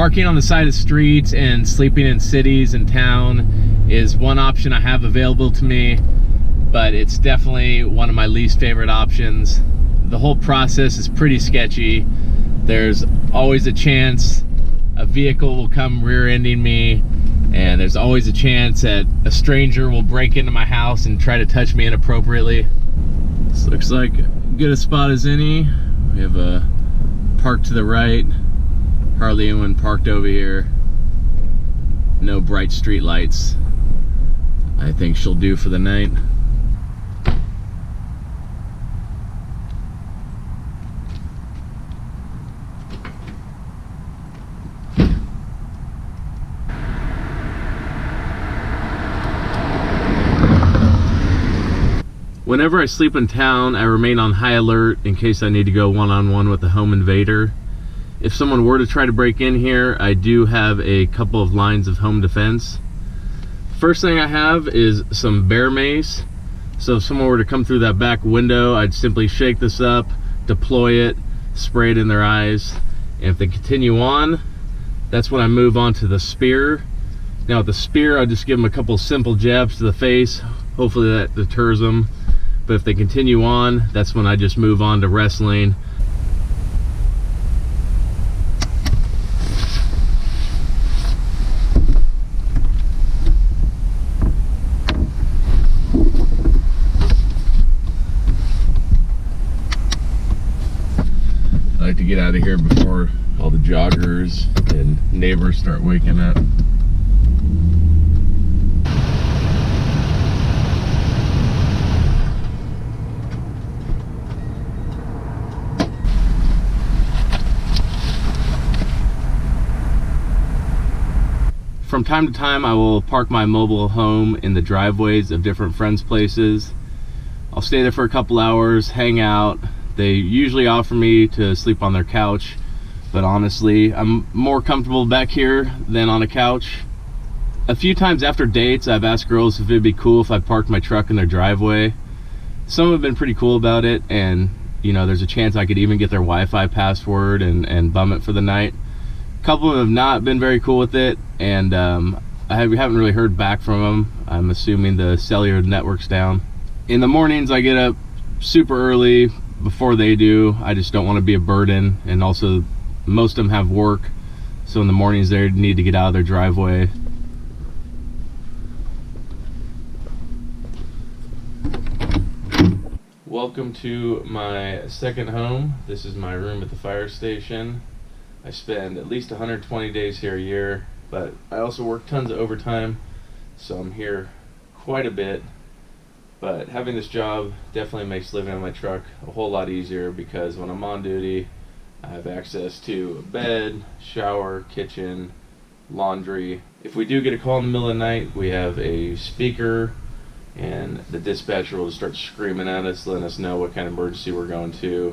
Parking on the side of streets and sleeping in cities and town is one option I have available to me, but it's definitely one of my least favorite options. The whole process is pretty sketchy. There's always a chance a vehicle will come rear-ending me, and there's always a chance that a stranger will break into my house and try to touch me inappropriately. This looks like as good a spot as any. We have a park to the right. Hardly anyone parked over here. No bright street lights. I think she'll do for the night. Whenever I sleep in town, I remain on high alert in case I need to go one-on-one with a home invader. If someone were to try to break in here, I do have a couple of lines of home defense. First thing I have is some bear mace. So if someone were to come through that back window, I'd simply shake this up, deploy it, spray it in their eyes. And if they continue on, that's when I move on to the spear. Now with the spear, I just give them a couple simple jabs to the face. Hopefully that deters them. But if they continue on, that's when I just move on to wrestling. I like to get out of here before all the joggers and neighbors start waking up. From time to time, I will park my mobile home in the driveways of different friends' places. I'll stay there for a couple hours, hang out. They usually offer me to sleep on their couch, but honestly, I'm more comfortable back here than on a couch. A few times after dates, I've asked girls if it'd be cool if I parked my truck in their driveway. Some have been pretty cool about it, and you know, there's a chance I could even get their Wi-Fi password and bum it for the night. A couple of them have not been very cool with it, and we haven't really heard back from them. I'm assuming the cellular network's down. In the mornings, I get up super early before they do. I just don't want to be a burden, and also most of them have work, so in the mornings they need to get out of their driveway. Welcome to my second home. This is my room at the fire station. I spend at least 120 days here a year, but I also work tons of overtime, so I'm here quite a bit. But having this job definitely makes living in my truck a whole lot easier, because when I'm on duty, I have access to a bed, shower, kitchen, laundry. If we do get a call in the middle of the night, we have a speaker, and the dispatcher will start screaming at us, letting us know what kind of emergency we're going to.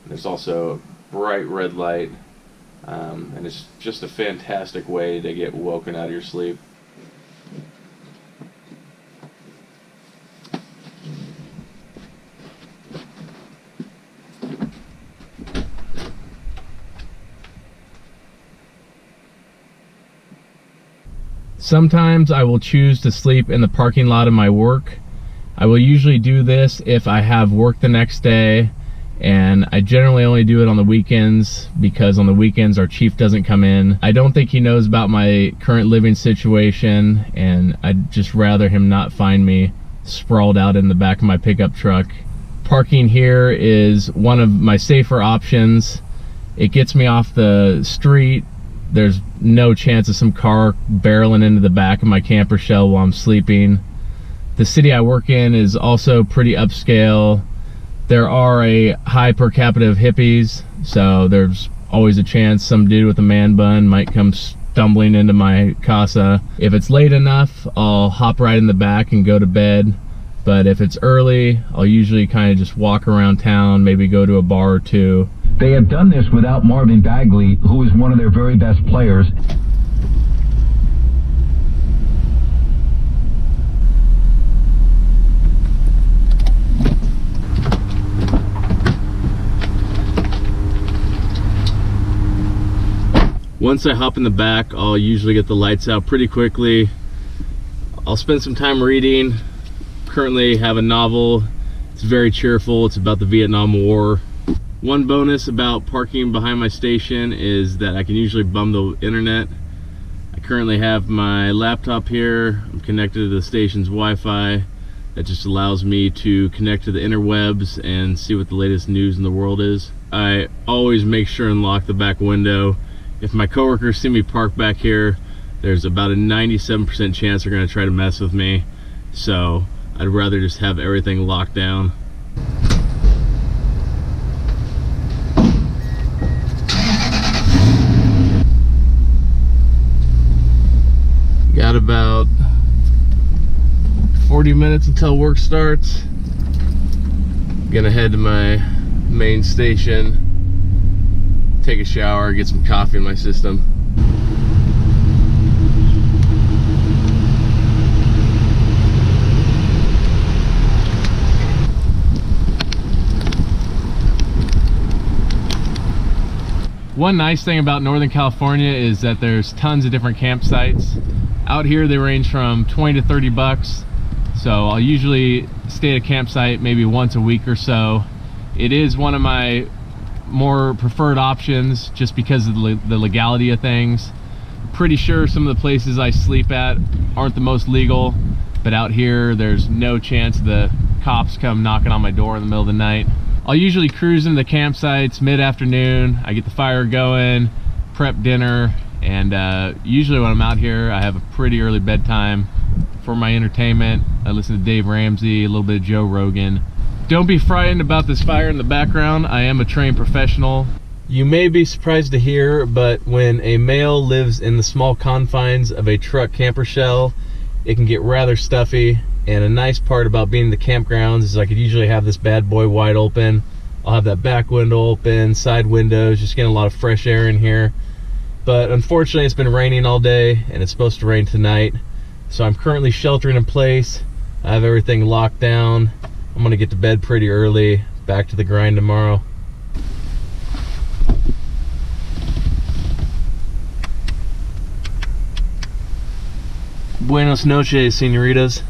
And there's also a bright red light. And it's just a fantastic way to get woken out of your sleep. Sometimes I will choose to sleep in the parking lot of my work. I will usually do this if I have work the next day, and I generally only do it on the weekends, because on the weekends our chief doesn't come in. I don't think he knows about my current living situation, and I'd just rather him not find me sprawled out in the back of my pickup truck. Parking here is one of my safer options. It gets me off the street. There's no chance of some car barreling into the back of my camper shell while I'm sleeping. The city I work in is also pretty upscale. There are a high per capita of hippies, so there's always a chance some dude with a man bun might come stumbling into my casa. If it's late enough, I'll hop right in the back and go to bed. But if it's early, I'll usually kind of just walk around town, maybe go to a bar or two. They have done this without Marvin Bagley, who is one of their very best players. Once I hop in the back, I'll usually get the lights out pretty quickly. I'll spend some time reading. Currently have a novel. It's very cheerful. It's about the Vietnam War. One bonus about parking behind my station is that I can usually bum the internet. I currently have my laptop here. I'm connected to the station's Wi-Fi. That just allows me to connect to the interwebs and see what the latest news in the world is. I always make sure and lock the back window. If my coworkers see me park back here, there's about a 97% chance they're gonna try to mess with me. So I'd rather just have everything locked down. Got about 40 minutes until work starts. Gonna head to my main station, take a shower, get some coffee in my system. One nice thing about Northern California is that there's tons of different campsites. Out here they range from 20 to 30 bucks. So I'll usually stay at a campsite maybe once a week or so. It is one of my more preferred options just because of the legality of things. Pretty sure some of the places I sleep at aren't the most legal, but out here there's no chance the cops come knocking on my door in the middle of the night. I'll usually cruise into the campsites mid-afternoon. I get the fire going, prep dinner, and usually when I'm out here I have a pretty early bedtime. For my entertainment, I listen to Dave Ramsey, a little bit of Joe Rogan. Don't be frightened about this fire in the background. I am a trained professional. You may be surprised to hear, but when a male lives in the small confines of a truck camper shell, it can get rather stuffy. And a nice part about being in the campgrounds is I could usually have this bad boy wide open. I'll have that back window open, side windows, just getting a lot of fresh air in here. But unfortunately it's been raining all day and it's supposed to rain tonight. So I'm currently sheltering in place. I have everything locked down. I'm gonna get to bed pretty early, back to the grind tomorrow. Buenos noches, señoritas.